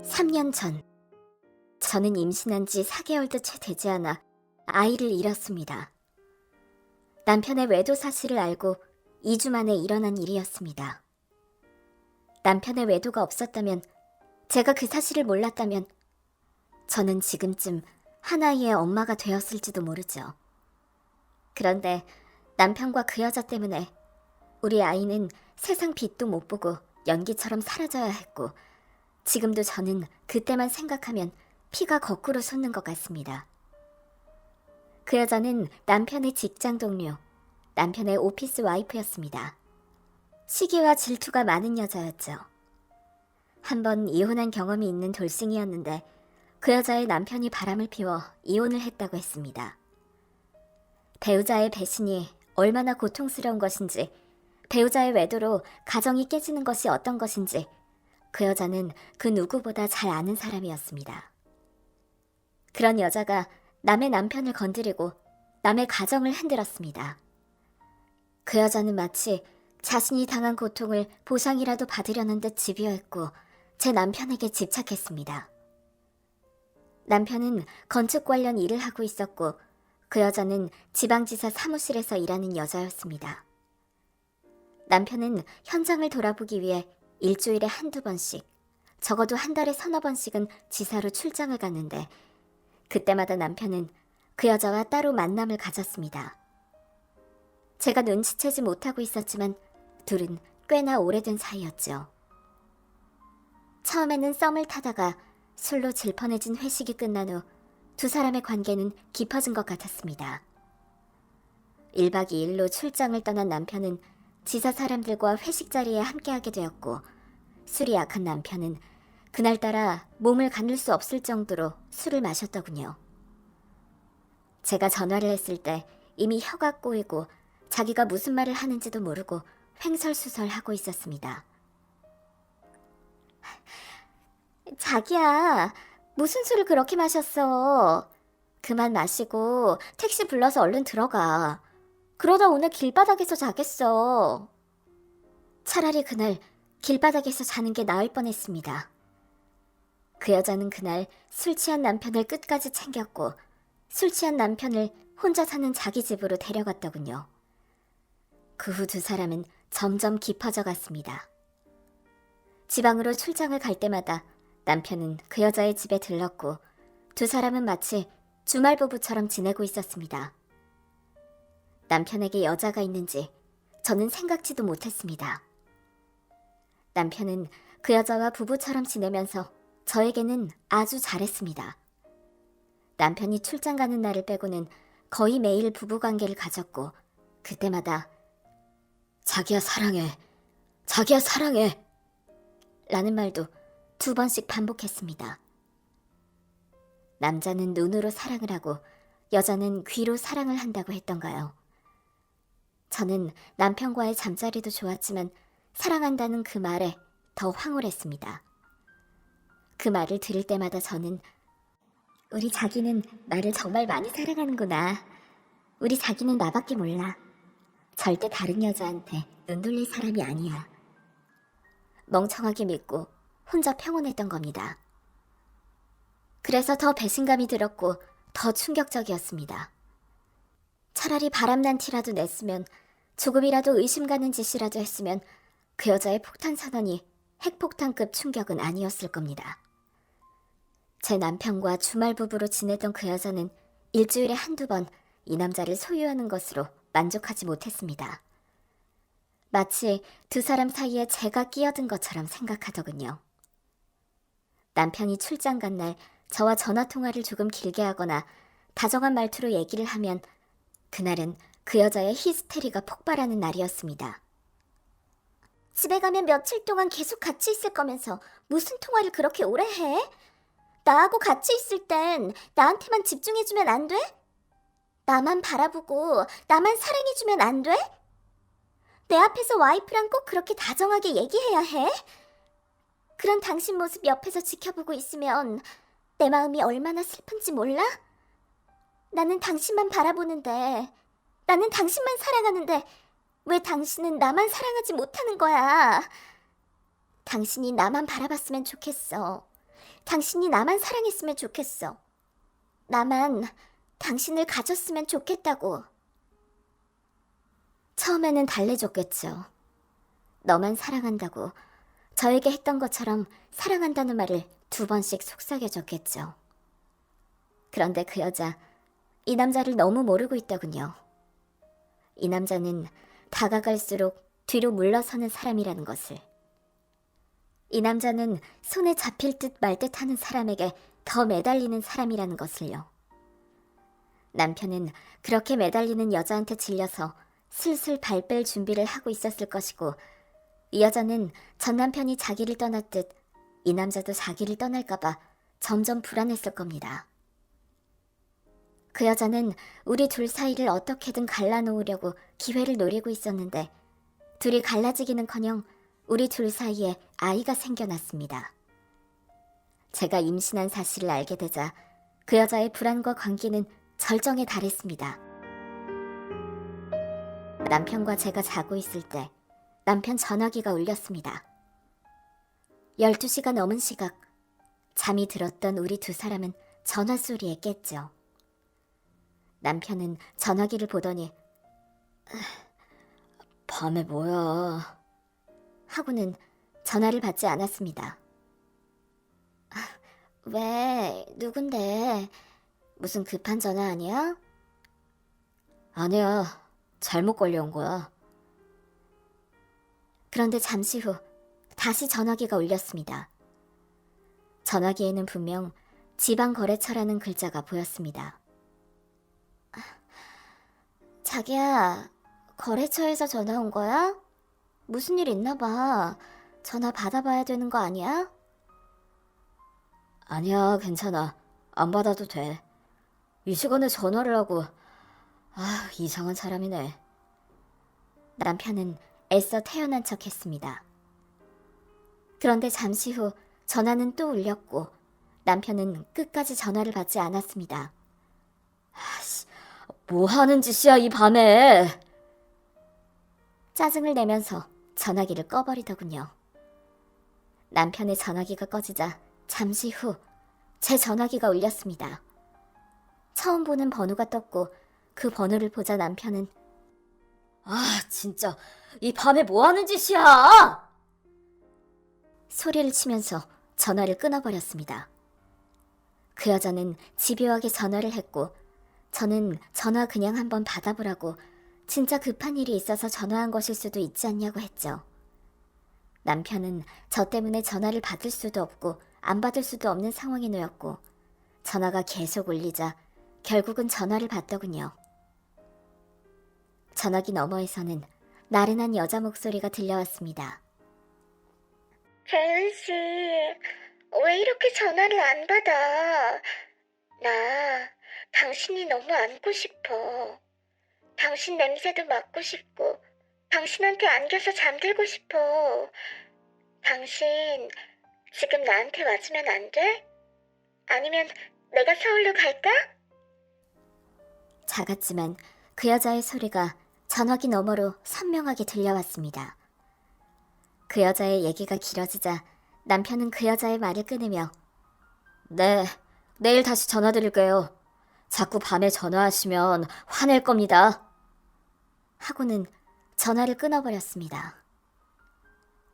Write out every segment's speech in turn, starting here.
3년 전, 저는 임신한 지 4개월도 채 되지 않아 아이를 잃었습니다. 남편의 외도 사실을 알고 2주 만에 일어난 일이었습니다. 남편의 외도가 없었다면, 제가 그 사실을 몰랐다면, 저는 지금쯤 한 아이의 엄마가 되었을지도 모르죠. 그런데 남편과 그 여자 때문에 우리 아이는 세상 빛도 못 보고 연기처럼 사라져야 했고, 지금도 저는 그때만 생각하면 피가 거꾸로 솟는 것 같습니다. 그 여자는 남편의 직장 동료, 남편의 오피스 와이프였습니다. 시기와 질투가 많은 여자였죠. 한 번 이혼한 경험이 있는 돌싱이었는데 그 여자의 남편이 바람을 피워 이혼을 했다고 했습니다. 배우자의 배신이 얼마나 고통스러운 것인지, 배우자의 외도로 가정이 깨지는 것이 어떤 것인지 그 여자는 그 누구보다 잘 아는 사람이었습니다. 그런 여자가 남의 남편을 건드리고 남의 가정을 흔들었습니다. 그 여자는 마치 자신이 당한 고통을 보상이라도 받으려는 듯 집요했고 제 남편에게 집착했습니다. 남편은 건축 관련 일을 하고 있었고 그 여자는 지방지사 사무실에서 일하는 여자였습니다. 남편은 현장을 돌아보기 위해 일주일에 한두 번씩, 적어도 한 달에 서너 번씩은 지사로 출장을 갔는데 그때마다 남편은 그 여자와 따로 만남을 가졌습니다. 제가 눈치채지 못하고 있었지만 둘은 꽤나 오래된 사이였죠. 처음에는 썸을 타다가 술로 질펀해진 회식이 끝난 후 두 사람의 관계는 깊어진 것 같았습니다. 1박 2일로 출장을 떠난 남편은 지사 사람들과 회식 자리에 함께하게 되었고, 술이 약한 남편은 그날따라 몸을 가눌 수 없을 정도로 술을 마셨더군요. 제가 전화를 했을 때 이미 혀가 꼬이고 자기가 무슨 말을 하는지도 모르고 횡설수설하고 있었습니다. 자기야, 무슨 술을 그렇게 마셨어? 그만 마시고 택시 불러서 얼른 들어가. 그러다 오늘 길바닥에서 자겠어. 차라리 그날 길바닥에서 자는 게 나을 뻔했습니다. 그 여자는 그날 술 취한 남편을 끝까지 챙겼고 술 취한 남편을 혼자 사는 자기 집으로 데려갔더군요. 그 후 두 사람은 점점 깊어져 갔습니다. 지방으로 출장을 갈 때마다 남편은 그 여자의 집에 들렀고 두 사람은 마치 주말 부부처럼 지내고 있었습니다. 남편에게 여자가 있는지 저는 생각지도 못했습니다. 남편은 그 여자와 부부처럼 지내면서 저에게는 아주 잘했습니다. 남편이 출장 가는 날을 빼고는 거의 매일 부부관계를 가졌고 그때마다 자기야 사랑해, 자기야 사랑해 라는 말도 2번씩 반복했습니다. 남자는 눈으로 사랑을 하고 여자는 귀로 사랑을 한다고 했던가요? 저는 남편과의 잠자리도 좋았지만 사랑한다는 그 말에 더 황홀했습니다. 그 말을 들을 때마다 저는 우리 자기는 나를 정말 많이 사랑하는구나. 우리 자기는 나밖에 몰라. 절대 다른 여자한테 눈 돌릴 사람이 아니야. 멍청하게 믿고 혼자 평온했던 겁니다. 그래서 더 배신감이 들었고 더 충격적이었습니다. 차라리 바람난 티라도 냈으면, 조금이라도 의심 가는 짓이라도 했으면 그 여자의 폭탄 선언이 핵폭탄급 충격은 아니었을 겁니다. 제 남편과 주말 부부로 지내던 그 여자는 일주일에 한두 번 이 남자를 소유하는 것으로 만족하지 못했습니다. 마치 두 사람 사이에 제가 끼어든 것처럼 생각하더군요. 남편이 출장 간 날 저와 전화통화를 조금 길게 하거나 다정한 말투로 얘기를 하면 그날은 그 여자의 히스테리가 폭발하는 날이었습니다. 집에 가면 며칠 동안 계속 같이 있을 거면서 무슨 통화를 그렇게 오래 해? 나하고 같이 있을 땐 나한테만 집중해주면 안 돼? 나만 바라보고 나만 사랑해주면 안 돼? 내 앞에서 와이프랑 꼭 그렇게 다정하게 얘기해야 해? 그런 당신 모습 옆에서 지켜보고 있으면 내 마음이 얼마나 슬픈지 몰라? 나는 당신만 바라보는데, 나는 당신만 사랑하는데 왜 당신은 나만 사랑하지 못하는 거야? 당신이 나만 바라봤으면 좋겠어. 당신이 나만 사랑했으면 좋겠어. 나만 당신을 가졌으면 좋겠다고. 처음에는 달래줬겠죠. 너만 사랑한다고 저에게 했던 것처럼 사랑한다는 말을 2번씩 속삭여줬겠죠. 그런데 그 여자, 이 남자를 너무 모르고 있더군요. 이 남자는 다가갈수록 뒤로 물러서는 사람이라는 것을. 이 남자는 손에 잡힐 듯 말 듯 하는 사람에게 더 매달리는 사람이라는 것을요. 남편은 그렇게 매달리는 여자한테 질려서 슬슬 발 뺄 준비를 하고 있었을 것이고, 이 여자는 전 남편이 자기를 떠났듯 이 남자도 자기를 떠날까봐 점점 불안했을 겁니다. 그 여자는 우리 둘 사이를 어떻게든 갈라놓으려고 기회를 노리고 있었는데, 둘이 갈라지기는커녕 우리 둘 사이에 아이가 생겨났습니다. 제가 임신한 사실을 알게 되자 그 여자의 불안과 관계는 절정에 달했습니다. 남편과 제가 자고 있을 때 남편 전화기가 울렸습니다. 12시가 넘은 시각, 잠이 들었던 우리 두 사람은 전화 소리에 깼죠. 남편은 전화기를 보더니 밤에 뭐야? 하고는 전화를 받지 않았습니다. 왜? 누군데? 무슨 급한 전화 아니야? 아니야. 잘못 걸려온 거야. 그런데 잠시 후 다시 전화기가 울렸습니다. 전화기에는 분명 지방거래처라는 글자가 보였습니다. 자기야, 거래처에서 전화 온 거야? 무슨 일 있나 봐. 전화 받아봐야 되는 거 아니야? 아니야, 괜찮아. 안 받아도 돼. 이 시간에 전화를 하고. 이상한 사람이네. 남편은 애써 태연한 척 했습니다. 그런데 잠시 후 전화는 또 울렸고 남편은 끝까지 전화를 받지 않았습니다. 뭐 하는 짓이야, 이 밤에? 짜증을 내면서 전화기를 꺼버리더군요. 남편의 전화기가 꺼지자 잠시 후 제 전화기가 울렸습니다. 처음 보는 번호가 떴고 그 번호를 보자 남편은 진짜 이 밤에 뭐 하는 짓이야? 소리를 치면서 전화를 끊어버렸습니다. 그 여자는 집요하게 전화를 했고 저는 전화 그냥 한번 받아보라고 진짜 급한 일이 있어서 전화한 것일 수도 있지 않냐고 했죠. 남편은 저 때문에 전화를 받을 수도 없고 안 받을 수도 없는 상황에 놓였고 전화가 계속 울리자 결국은 전화를 받더군요. 전화기 너머에서는 나른한 여자 목소리가 들려왔습니다. 재은씨, 왜 이렇게 전화를 안 받아? 나 당신이 너무 안고 싶어. 당신 냄새도 맡고 싶고 당신한테 안겨서 잠들고 싶어. 당신 지금 나한테 와주면 안 돼? 아니면 내가 서울로 갈까? 작았지만 그 여자의 소리가 전화기 너머로 선명하게 들려왔습니다. 그 여자의 얘기가 길어지자 남편은 그 여자의 말을 끊으며 네, 내일 다시 전화드릴게요. 자꾸 밤에 전화하시면 화낼 겁니다. 하고는 전화를 끊어버렸습니다.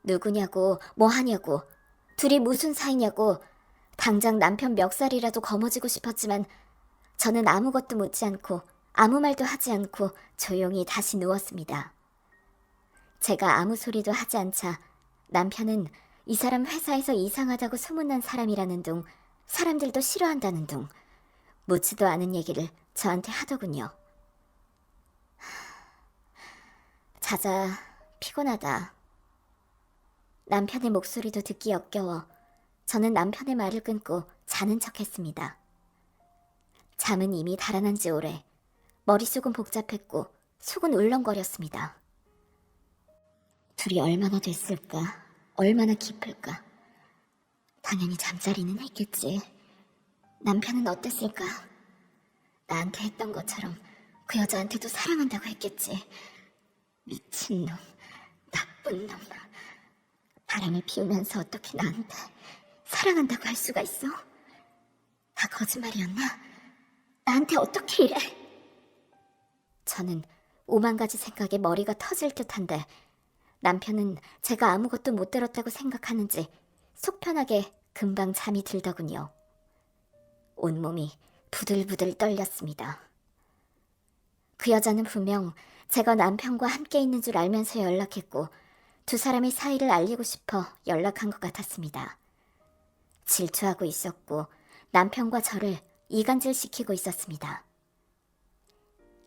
누구냐고, 뭐 하냐고, 둘이 무슨 사이냐고, 당장 남편 멱살이라도 거머쥐고 싶었지만 저는 아무것도 묻지 않고 아무 말도 하지 않고 조용히 다시 누웠습니다. 제가 아무 소리도 하지 않자 남편은 이 사람 회사에서 이상하다고 소문난 사람이라는 둥, 사람들도 싫어한다는 둥, 묻지도 않은 얘기를 저한테 하더군요. 자자, 피곤하다. 남편의 목소리도 듣기 역겨워 저는 남편의 말을 끊고 자는 척했습니다. 잠은 이미 달아난 지 오래, 머릿속은 복잡했고 속은 울렁거렸습니다. 둘이 얼마나 됐을까? 얼마나 깊을까? 당연히 잠자리는 했겠지. 남편은 어땠을까? 나한테 했던 것처럼 그 여자한테도 사랑한다고 했겠지. 미친놈, 나쁜 놈. 바람을 피우면서 어떻게 나한테 사랑한다고 할 수가 있어? 다 거짓말이었나? 나한테 어떻게 이래? 저는 오만 가지 생각에 머리가 터질 듯한데 남편은 제가 아무것도 못 들었다고 생각하는지 속 편하게 금방 잠이 들더군요. 온몸이 부들부들 떨렸습니다. 그 여자는 분명 제가 남편과 함께 있는 줄 알면서 연락했고 두 사람의 사이를 알리고 싶어 연락한 것 같았습니다. 질투하고 있었고 남편과 저를 이간질시키고 있었습니다.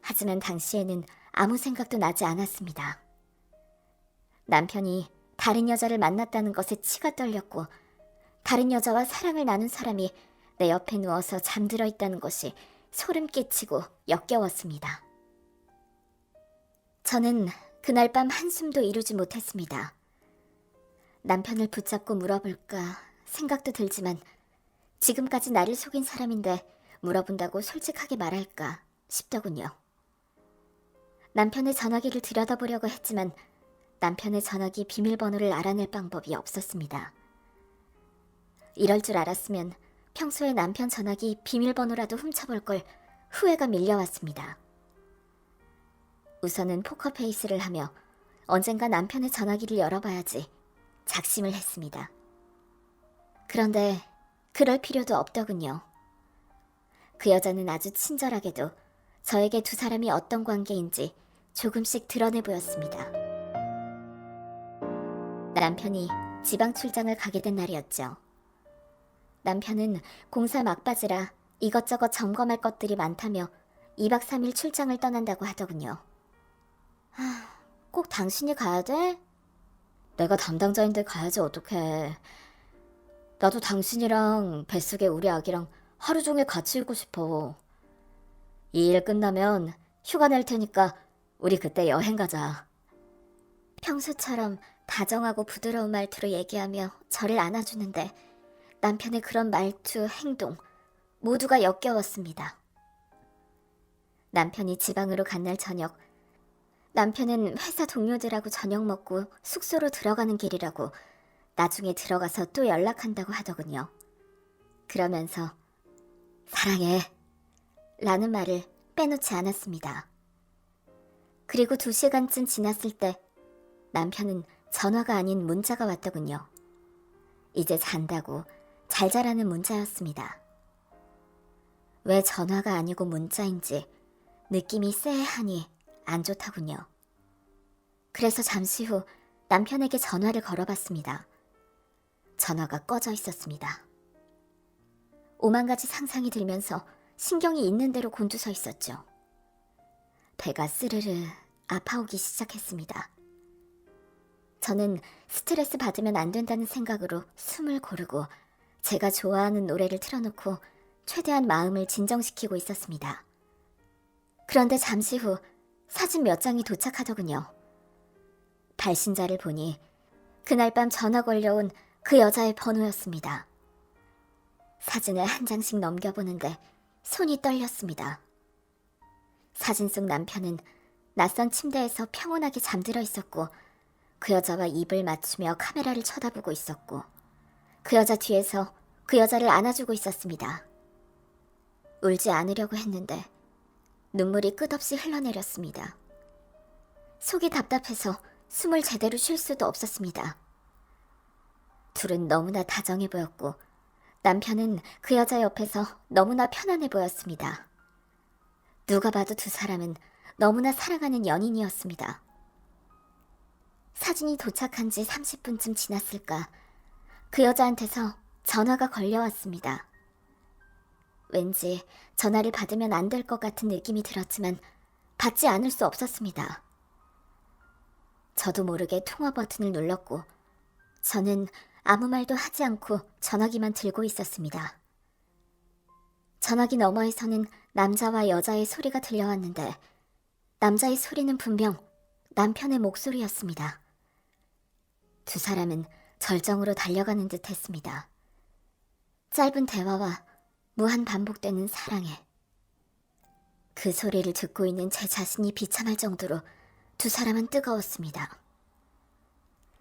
하지만 당시에는 아무 생각도 나지 않았습니다. 남편이 다른 여자를 만났다는 것에 치가 떨렸고 다른 여자와 사랑을 나눈 사람이 내 옆에 누워서 잠들어 있다는 것이 소름 끼치고 역겨웠습니다. 저는 그날 밤 한숨도 이루지 못했습니다. 남편을 붙잡고 물어볼까 생각도 들지만 지금까지 나를 속인 사람인데 물어본다고 솔직하게 말할까 싶더군요. 남편의 전화기를 들여다보려고 했지만 남편의 전화기 비밀번호를 알아낼 방법이 없었습니다. 이럴 줄 알았으면 평소에 남편 전화기 비밀번호라도 훔쳐볼 걸 후회가 밀려왔습니다. 우선은 포커페이스를 하며 언젠가 남편의 전화기를 열어봐야지 작심을 했습니다. 그런데 그럴 필요도 없더군요. 그 여자는 아주 친절하게도 저에게 두 사람이 어떤 관계인지 조금씩 드러내 보였습니다. 남편이 지방 출장을 가게 된 날이었죠. 남편은 공사 막바지라 이것저것 점검할 것들이 많다며 2박 3일 출장을 떠난다고 하더군요. 꼭 당신이 가야 돼? 내가 담당자인데 가야지 어떡해. 나도 당신이랑 뱃속에 우리 아기랑 하루 종일 같이 있고 싶어. 이 일 끝나면 휴가 낼 테니까 우리 그때 여행 가자. 평소처럼 다정하고 부드러운 말투로 얘기하며 저를 안아주는데 남편의 그런 말투, 행동 모두가 역겨웠습니다. 남편이 지방으로 간 날 저녁, 남편은 회사 동료들하고 저녁 먹고 숙소로 들어가는 길이라고 나중에 들어가서 또 연락한다고 하더군요. 그러면서 사랑해 라는 말을 빼놓지 않았습니다. 그리고 2시간쯤 지났을 때 남편은 전화가 아닌 문자가 왔더군요. 이제 잔다고 잘 자라는 문자였습니다. 왜 전화가 아니고 문자인지 느낌이 쎄하니 안 좋더군요. 그래서 잠시 후 남편에게 전화를 걸어봤습니다. 전화가 꺼져 있었습니다. 오만 가지 상상이 들면서 신경이 있는 대로 곤두서 있었죠. 배가 스르르 아파오기 시작했습니다. 저는 스트레스 받으면 안 된다는 생각으로 숨을 고르고 제가 좋아하는 노래를 틀어놓고 최대한 마음을 진정시키고 있었습니다. 그런데 잠시 후 사진 몇 장이 도착하더군요. 발신자를 보니 그날 밤 전화 걸려온 그 여자의 번호였습니다. 사진을 한 장씩 넘겨보는데 손이 떨렸습니다. 사진 속 남편은 낯선 침대에서 평온하게 잠들어 있었고 그 여자와 입을 맞추며 카메라를 쳐다보고 있었고 그 여자 뒤에서 그 여자를 안아주고 있었습니다. 울지 않으려고 했는데 눈물이 끝없이 흘러내렸습니다. 속이 답답해서 숨을 제대로 쉴 수도 없었습니다. 둘은 너무나 다정해 보였고 남편은 그 여자 옆에서 너무나 편안해 보였습니다. 누가 봐도 두 사람은 너무나 사랑하는 연인이었습니다. 사진이 도착한 지 30분쯤 지났을까 그 여자한테서 전화가 걸려왔습니다. 왠지 전화를 받으면 안 될 것 같은 느낌이 들었지만 받지 않을 수 없었습니다. 저도 모르게 통화 버튼을 눌렀고 저는 아무 말도 하지 않고 전화기만 들고 있었습니다. 전화기 너머에서는 남자와 여자의 소리가 들려왔는데 남자의 소리는 분명 남편의 목소리였습니다. 두 사람은 절정으로 달려가는 듯 했습니다. 짧은 대화와 무한 반복되는 사랑에 그 소리를 듣고 있는 제 자신이 비참할 정도로 두 사람은 뜨거웠습니다.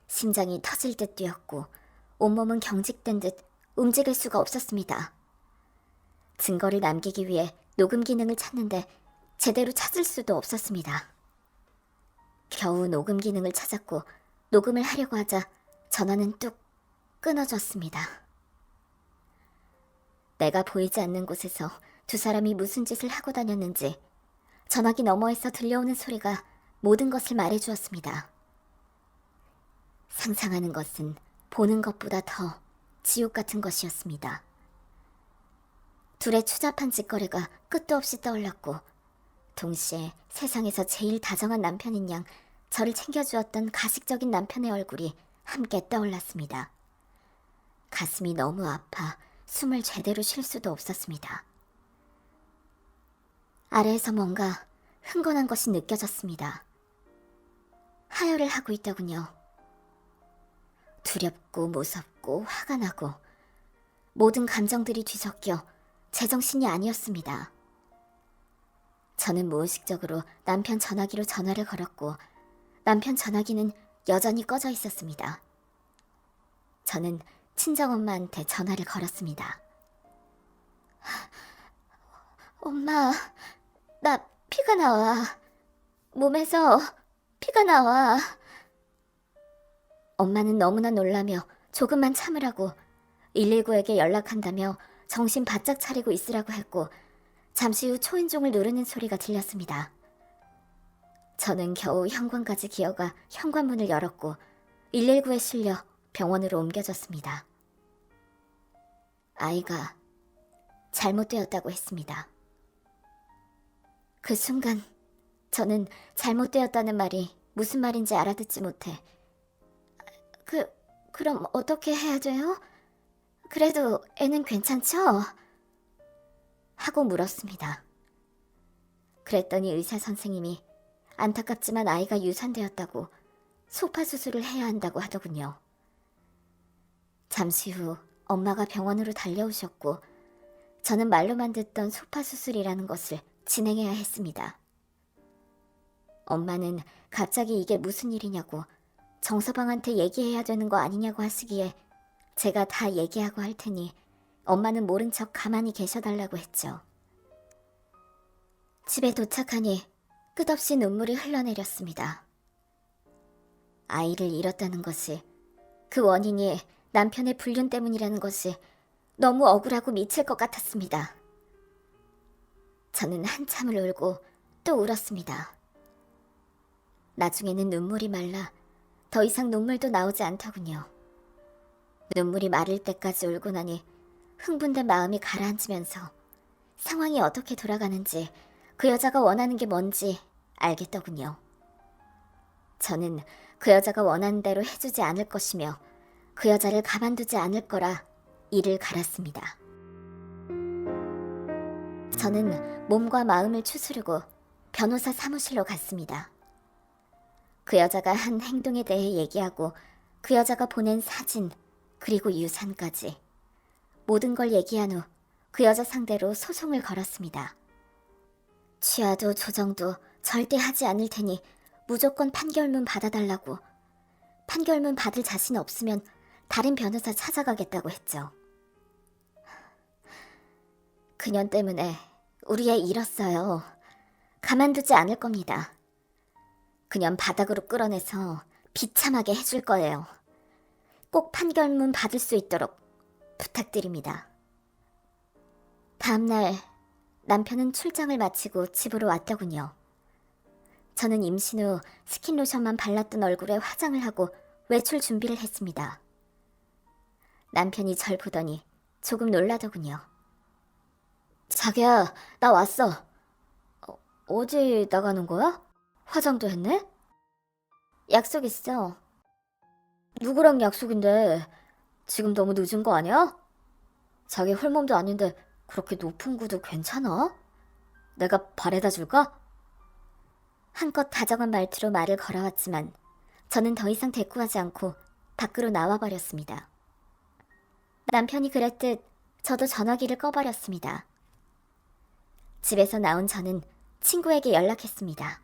심장이 터질 듯 뛰었고 온몸은 경직된 듯 움직일 수가 없었습니다. 증거를 남기기 위해 녹음 기능을 찾는데 제대로 찾을 수도 없었습니다. 겨우 녹음 기능을 찾았고 녹음을 하려고 하자 전화는 뚝 끊어졌습니다. 내가 보이지 않는 곳에서 두 사람이 무슨 짓을 하고 다녔는지 전화기 너머에서 들려오는 소리가 모든 것을 말해주었습니다. 상상하는 것은 보는 것보다 더 지옥 같은 것이었습니다. 둘의 추잡한 짓거리가 끝도 없이 떠올랐고 동시에 세상에서 제일 다정한 남편인 양 저를 챙겨주었던 가식적인 남편의 얼굴이 함께 떠올랐습니다. 가슴이 너무 아파 숨을 제대로 쉴 수도 없었습니다. 아래에서 뭔가 흥건한 것이 느껴졌습니다. 하혈을 하고 있더군요. 두렵고 무섭고 화가 나고 모든 감정들이 뒤섞여 제정신이 아니었습니다. 저는 무의식적으로 남편 전화기로 전화를 걸었고 남편 전화기는 여전히 꺼져 있었습니다. 저는 친정엄마한테 전화를 걸었습니다. 엄마, 나 피가 나와. 몸에서 피가 나와. 엄마는 너무나 놀라며 조금만 참으라고 119에게 연락한다며 정신 바짝 차리고 있으라고 했고 잠시 후 초인종을 누르는 소리가 들렸습니다. 저는 겨우 현관까지 기어가 현관문을 열었고 119에 실려 병원으로 옮겨졌습니다. 아이가 잘못되었다고 했습니다. 그 순간 저는 잘못되었다는 말이 무슨 말인지 알아듣지 못해 그럼 어떻게 해야 돼요? 그래도 애는 괜찮죠? 하고 물었습니다. 그랬더니 의사 선생님이 안타깝지만 아이가 유산되었다고 소파 수술을 해야 한다고 하더군요. 잠시 후 엄마가 병원으로 달려오셨고 저는 말로만 듣던 소파 수술이라는 것을 진행해야 했습니다. 엄마는 갑자기 이게 무슨 일이냐고 정서방한테 얘기해야 되는 거 아니냐고 하시기에 제가 다 얘기하고 할 테니 엄마는 모른 척 가만히 계셔달라고 했죠. 집에 도착하니 끝없이 눈물이 흘러내렸습니다. 아이를 잃었다는 것이 그 원인이 남편의 불륜 때문이라는 것이 너무 억울하고 미칠 것 같았습니다. 저는 한참을 울고 또 울었습니다. 나중에는 눈물이 말라 더 이상 눈물도 나오지 않더군요. 눈물이 마를 때까지 울고 나니 흥분된 마음이 가라앉으면서 상황이 어떻게 돌아가는지 그 여자가 원하는 게 뭔지 알겠더군요. 저는 그 여자가 원하는 대로 해주지 않을 것이며 그 여자를 가만두지 않을 거라 이를 갈았습니다. 저는 몸과 마음을 추스르고 변호사 사무실로 갔습니다. 그 여자가 한 행동에 대해 얘기하고 그 여자가 보낸 사진 그리고 유산까지 모든 걸 얘기한 후 그 여자 상대로 소송을 걸었습니다. 취하도 조정도 절대 하지 않을 테니 무조건 판결문 받아달라고, 판결문 받을 자신 없으면 다른 변호사 찾아가겠다고 했죠. 그년 때문에 우리 애 잃었어요. 가만두지 않을 겁니다. 그년 바닥으로 끌어내서 비참하게 해줄 거예요. 꼭 판결문 받을 수 있도록 부탁드립니다. 다음날 남편은 출장을 마치고 집으로 왔더군요. 저는 임신 후 스킨로션만 발랐던 얼굴에 화장을 하고 외출 준비를 했습니다. 남편이 절 보더니 조금 놀라더군요. 자기야, 나 왔어. 어디 나가는 거야? 화장도 했네? 약속 있어. 누구랑 약속인데? 지금 너무 늦은 거 아니야? 자기 홀몸도 아닌데 그렇게 높은 구두 괜찮아? 내가 바래다 줄까? 한껏 다정한 말투로 말을 걸어왔지만 저는 더 이상 대꾸하지 않고 밖으로 나와버렸습니다. 남편이 그랬듯 저도 전화기를 꺼버렸습니다. 집에서 나온 저는 친구에게 연락했습니다.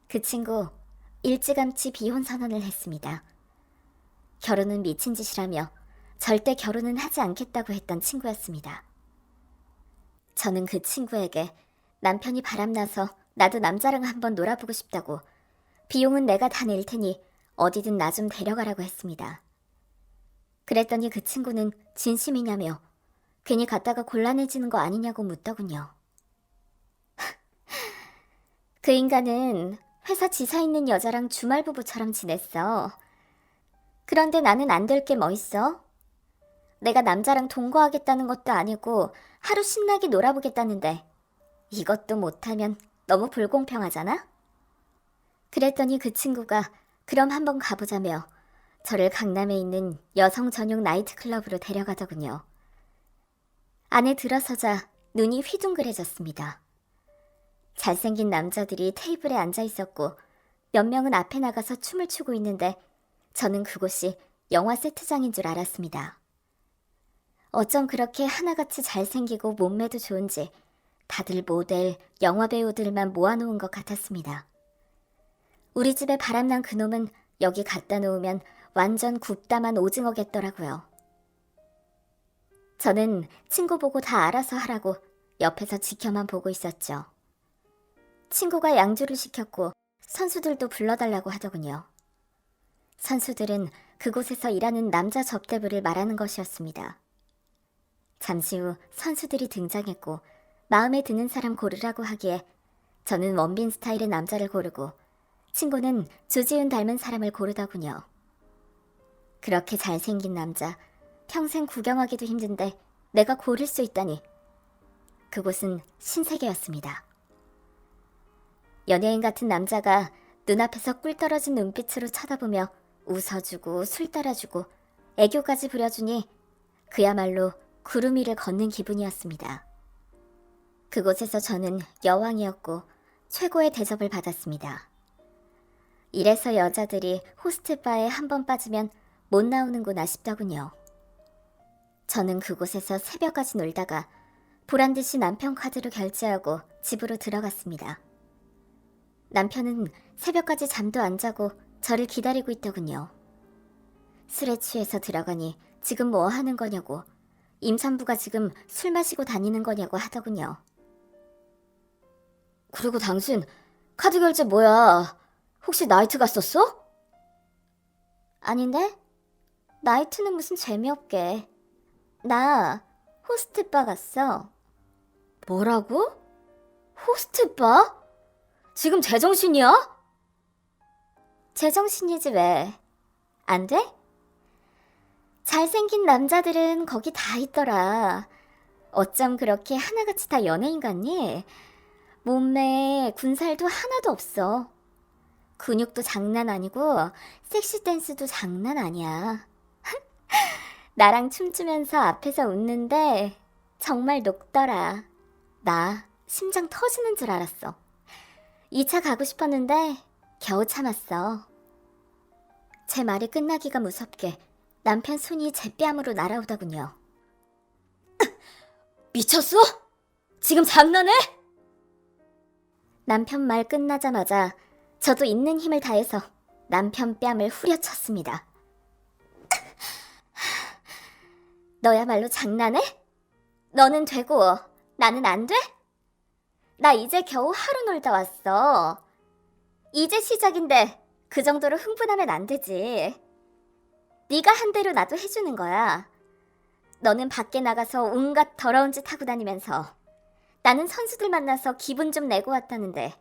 그 친구 일찌감치 비혼 선언을 했습니다. 결혼은 미친 짓이라며 절대 결혼은 하지 않겠다고 했던 친구였습니다. 저는 그 친구에게 남편이 바람나서 나도 남자랑 한번 놀아보고 싶다고 비용은 내가 다 낼 테니 어디든 나 좀 데려가라고 했습니다. 그랬더니 그 친구는 진심이냐며 괜히 갔다가 곤란해지는 거 아니냐고 묻더군요. 그 인간은 회사 지사 있는 여자랑 주말 부부처럼 지냈어. 그런데 나는 안 될 게 뭐 있어? 내가 남자랑 동거하겠다는 것도 아니고 하루 신나게 놀아보겠다는데 이것도 못하면 너무 불공평하잖아? 그랬더니 그 친구가 그럼 한번 가보자며 저를 강남에 있는 여성 전용 나이트클럽으로 데려가더군요. 안에 들어서자 눈이 휘둥그레졌습니다. 잘생긴 남자들이 테이블에 앉아 있었고 몇 명은 앞에 나가서 춤을 추고 있는데 저는 그곳이 영화 세트장인 줄 알았습니다. 어쩜 그렇게 하나같이 잘생기고 몸매도 좋은지 다들 모델, 영화 배우들만 모아놓은 것 같았습니다. 우리 집에 바람난 그놈은 여기 갖다 놓으면 완전 굽다만 오징어겠더라고요. 저는 친구 보고 다 알아서 하라고 옆에서 지켜만 보고 있었죠. 친구가 양주를 시켰고 선수들도 불러달라고 하더군요. 선수들은 그곳에서 일하는 남자 접대부를 말하는 것이었습니다. 잠시 후 선수들이 등장했고 마음에 드는 사람 고르라고 하기에 저는 원빈 스타일의 남자를 고르고 친구는 조지훈 닮은 사람을 고르더군요. 그렇게 잘생긴 남자, 평생 구경하기도 힘든데 내가 고를 수 있다니. 그곳은 신세계였습니다. 연예인 같은 남자가 눈앞에서 꿀 떨어진 눈빛으로 쳐다보며 웃어주고 술 따라주고 애교까지 부려주니 그야말로 구름 위를 걷는 기분이었습니다. 그곳에서 저는 여왕이었고 최고의 대접을 받았습니다. 이래서 여자들이 호스트바에 한 번 빠지면 못 나오는구나 싶더군요. 저는 그곳에서 새벽까지 놀다가 보란듯이 남편 카드로 결제하고 집으로 들어갔습니다. 남편은 새벽까지 잠도 안 자고 저를 기다리고 있더군요. 술에 취해서 들어가니 지금 뭐 하는 거냐고, 임산부가 지금 술 마시고 다니는 거냐고 하더군요. 그리고 당신 카드 결제 뭐야? 혹시 나이트 갔었어? 아닌데? 나이트는 무슨 재미없게. 나 호스트바 갔어. 뭐라고? 호스트바? 지금 제정신이야? 제정신이지 왜? 안 돼? 잘생긴 남자들은 거기 다 있더라. 어쩜 그렇게 하나같이 다 연예인 같니? 몸매에 군살도 하나도 없어. 근육도 장난 아니고 섹시 댄스도 장난 아니야. 나랑 춤추면서 앞에서 웃는데 정말 녹더라. 나 심장 터지는 줄 알았어. 2차 가고 싶었는데 겨우 참았어. 제 말이 끝나기가 무섭게 남편 손이 제 뺨으로 날아오더군요. 미쳤어? 지금 장난해? 남편 말 끝나자마자 저도 있는 힘을 다해서 남편 뺨을 후려쳤습니다. 너야말로 장난해? 너는 되고 나는 안 돼? 나 이제 겨우 하루 놀다 왔어. 이제 시작인데 그 정도로 흥분하면 안 되지. 네가 한 대로 나도 해주는 거야. 너는 밖에 나가서 온갖 더러운 짓 하고 다니면서 나는 선수들 만나서 기분 좀 내고 왔다는데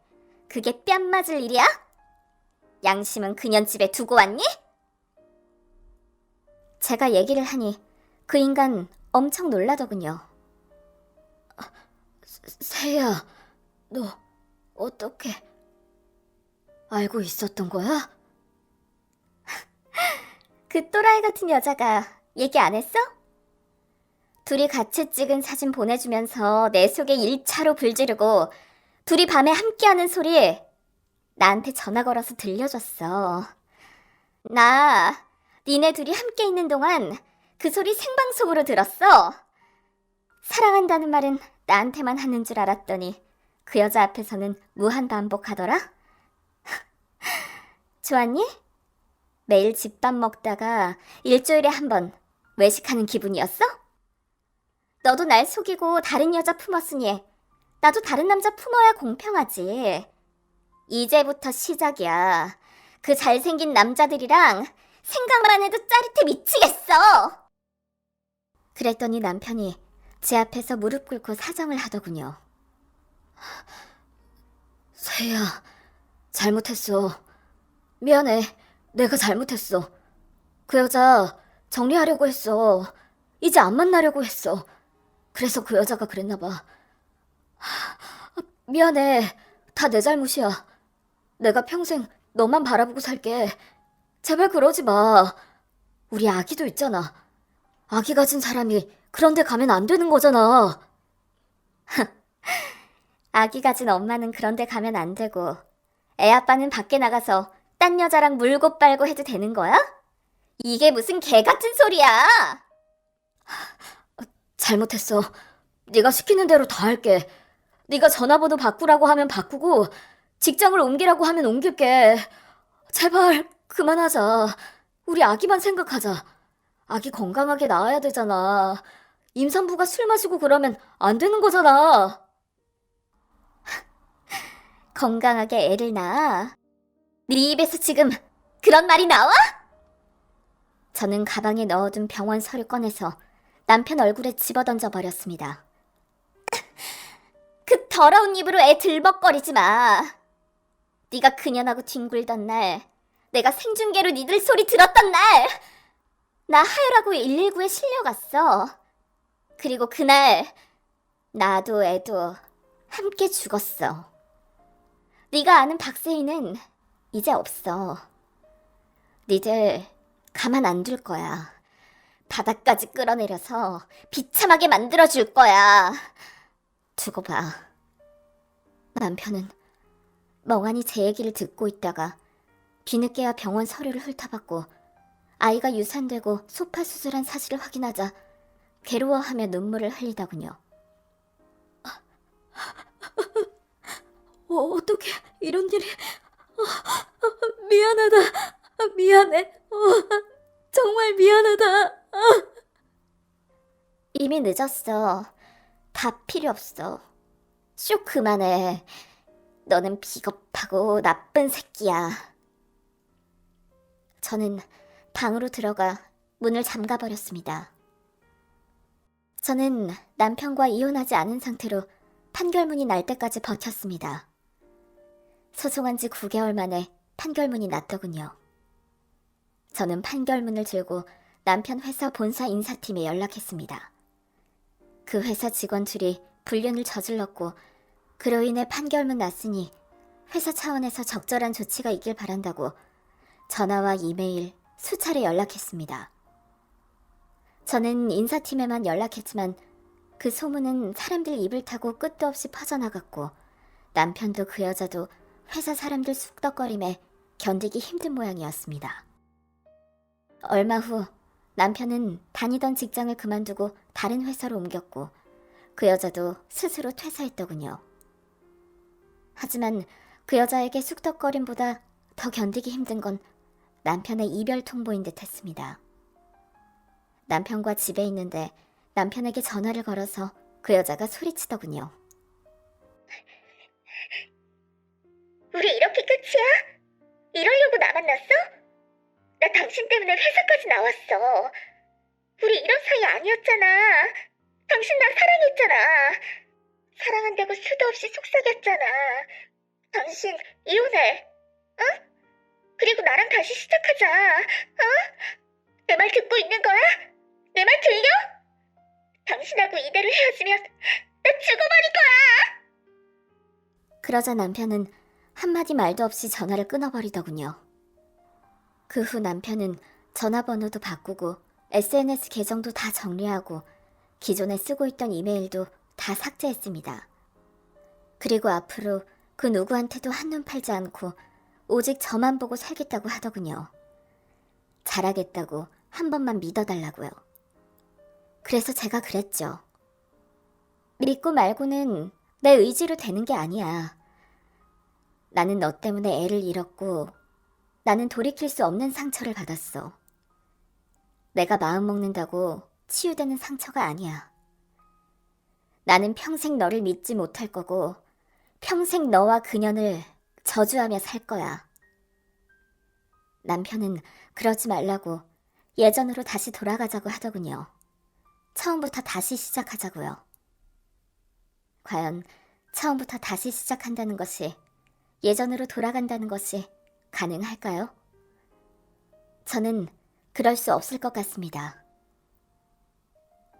그게 뺨 맞을 일이야? 양심은 그년 집에 두고 왔니? 제가 얘기를 하니 그 인간 엄청 놀라더군요. 세야, 너 어떻게 알고 있었던 거야? 그 또라이 같은 여자가 얘기 안 했어? 둘이 같이 찍은 사진 보내주면서 내 속에 1차로 불 지르고 둘이 밤에 함께하는 소리 나한테 전화 걸어서 들려줬어. 나 니네 둘이 함께 있는 동안 그 소리 생방송으로 들었어. 사랑한다는 말은 나한테만 하는 줄 알았더니 그 여자 앞에서는 무한 반복하더라. 좋았니? 매일 집밥 먹다가 일주일에 한 번 외식하는 기분이었어? 너도 날 속이고 다른 여자 품었으니 나도 다른 남자 품어야 공평하지. 이제부터 시작이야. 그 잘생긴 남자들이랑 생각만 해도 짜릿해 미치겠어. 그랬더니 남편이 제 앞에서 무릎 꿇고 사정을 하더군요. 세희야, 잘못했어. 미안해. 내가 잘못했어. 그 여자 정리하려고 했어. 이제 안 만나려고 했어. 그래서 그 여자가 그랬나 봐. 미안해. 다 내 잘못이야. 내가 평생 너만 바라보고 살게. 제발 그러지 마. 우리 아기도 있잖아. 아기 가진 사람이 그런 데 가면 안 되는 거잖아. 아기 가진 엄마는 그런 데 가면 안 되고 애 아빠는 밖에 나가서 딴 여자랑 물고 빨고 해도 되는 거야? 이게 무슨 개 같은 소리야. 잘못했어. 네가 시키는 대로 다 할게. 네가 전화번호 바꾸라고 하면 바꾸고 직장을 옮기라고 하면 옮길게. 제발 그만하자. 우리 아기만 생각하자. 아기 건강하게 낳아야 되잖아. 임산부가 술 마시고 그러면 안 되는 거잖아. 건강하게 애를 낳아? 네 입에서 지금 그런 말이 나와? 저는 가방에 넣어둔 병원 서류 꺼내서 남편 얼굴에 집어던져 버렸습니다. 그 더러운 입으로 애 들벅거리지 마. 네가 그년하고 뒹굴던 날, 내가 생중계로 니들 소리 들었던 날, 나 하혈하고 119에 실려갔어. 그리고 그날 나도 애도 함께 죽었어. 네가 아는 박세희는 이제 없어. 니들 가만 안 둘 거야. 바닥까지 끌어내려서 비참하게 만들어줄 거야. 두고 봐. 남편은 멍하니 제 얘기를 듣고 있다가 뒤늦게야 병원 서류를 훑어봤고 아이가 유산되고 소파 수술한 사실을 확인하자 괴로워하며 눈물을 흘리더군요. 어떻게 이런 일이... 미안하다. 미안해. 정말 미안하다. 이미 늦었어. 다 필요 없어. 쇼 그만해. 너는 비겁하고 나쁜 새끼야. 저는 방으로 들어가 문을 잠가버렸습니다. 저는 남편과 이혼하지 않은 상태로 판결문이 날 때까지 버텼습니다. 소송한 지 9개월 만에 판결문이 났더군요. 저는 판결문을 들고 남편 회사 본사 인사팀에 연락했습니다. 그 회사 직원들이 불륜을 저질렀고 그로 인해 판결문 났으니 회사 차원에서 적절한 조치가 있길 바란다고 전화와 이메일 수차례 연락했습니다. 저는 인사팀에만 연락했지만 그 소문은 사람들 입을 타고 끝도 없이 퍼져나갔고 남편도 그 여자도 회사 사람들 쑥덕거림에 견디기 힘든 모양이었습니다. 얼마 후 남편은 다니던 직장을 그만두고 다른 회사로 옮겼고 그 여자도 스스로 퇴사했더군요. 하지만 그 여자에게 쑥덕거림보다 더 견디기 힘든 건 남편의 이별 통보인 듯 했습니다. 남편과 집에 있는데 남편에게 전화를 걸어서 그 여자가 소리치더군요. 우리 이렇게 끝이야? 이러려고 나 만났어? 나 당신 때문에 회사까지 나왔어. 우리 이런 사이 아니었잖아. 당신 나 사랑했잖아. 사랑한다고 수도 없이 속삭였잖아. 당신 이혼해. 어? 그리고 나랑 다시 시작하자. 어? 내 말 듣고 있는 거야? 내 말 들려? 당신하고 이대로 헤어지면 나 죽어버릴 거야. 그러자 남편은 한마디 말도 없이 전화를 끊어버리더군요. 그 후 남편은 전화번호도 바꾸고 SNS 계정도 다 정리하고 기존에 쓰고 있던 이메일도 다 삭제했습니다. 그리고 앞으로 그 누구한테도 한눈 팔지 않고 오직 저만 보고 살겠다고 하더군요. 잘하겠다고 한 번만 믿어달라고요. 그래서 제가 그랬죠. 믿고 말고는 내 의지로 되는 게 아니야. 나는 너 때문에 애를 잃었고 나는 돌이킬 수 없는 상처를 받았어. 내가 마음 먹는다고 치유되는 상처가 아니야. 나는 평생 너를 믿지 못할 거고 평생 너와 그년을 저주하며 살 거야. 남편은 그러지 말라고 예전으로 다시 돌아가자고 하더군요. 처음부터 다시 시작하자고요. 과연 처음부터 다시 시작한다는 것이, 예전으로 돌아간다는 것이 가능할까요? 저는 그럴 수 없을 것 같습니다.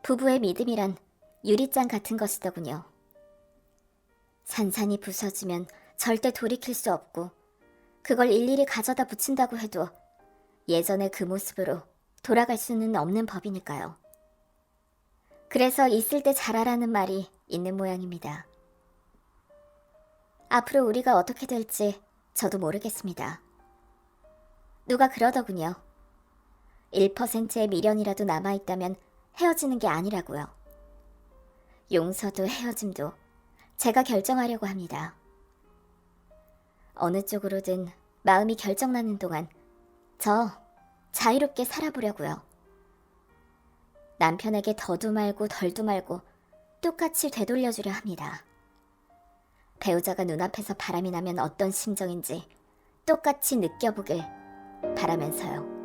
부부의 믿음이란 유리잔 같은 것이더군요. 산산이 부서지면 절대 돌이킬 수 없고 그걸 일일이 가져다 붙인다고 해도 예전의 그 모습으로 돌아갈 수는 없는 법이니까요. 그래서 있을 때 잘하라는 말이 있는 모양입니다. 앞으로 우리가 어떻게 될지 저도 모르겠습니다. 누가 그러더군요. 1%의 미련이라도 남아있다면 헤어지는 게 아니라고요. 용서도 헤어짐도 제가 결정하려고 합니다. 어느 쪽으로든 마음이 결정나는 동안 저 자유롭게 살아보려고요. 남편에게 더도 말고 덜도 말고 똑같이 되돌려주려 합니다. 배우자가 눈앞에서 바람이 나면 어떤 심정인지 똑같이 느껴보길 바라면서요.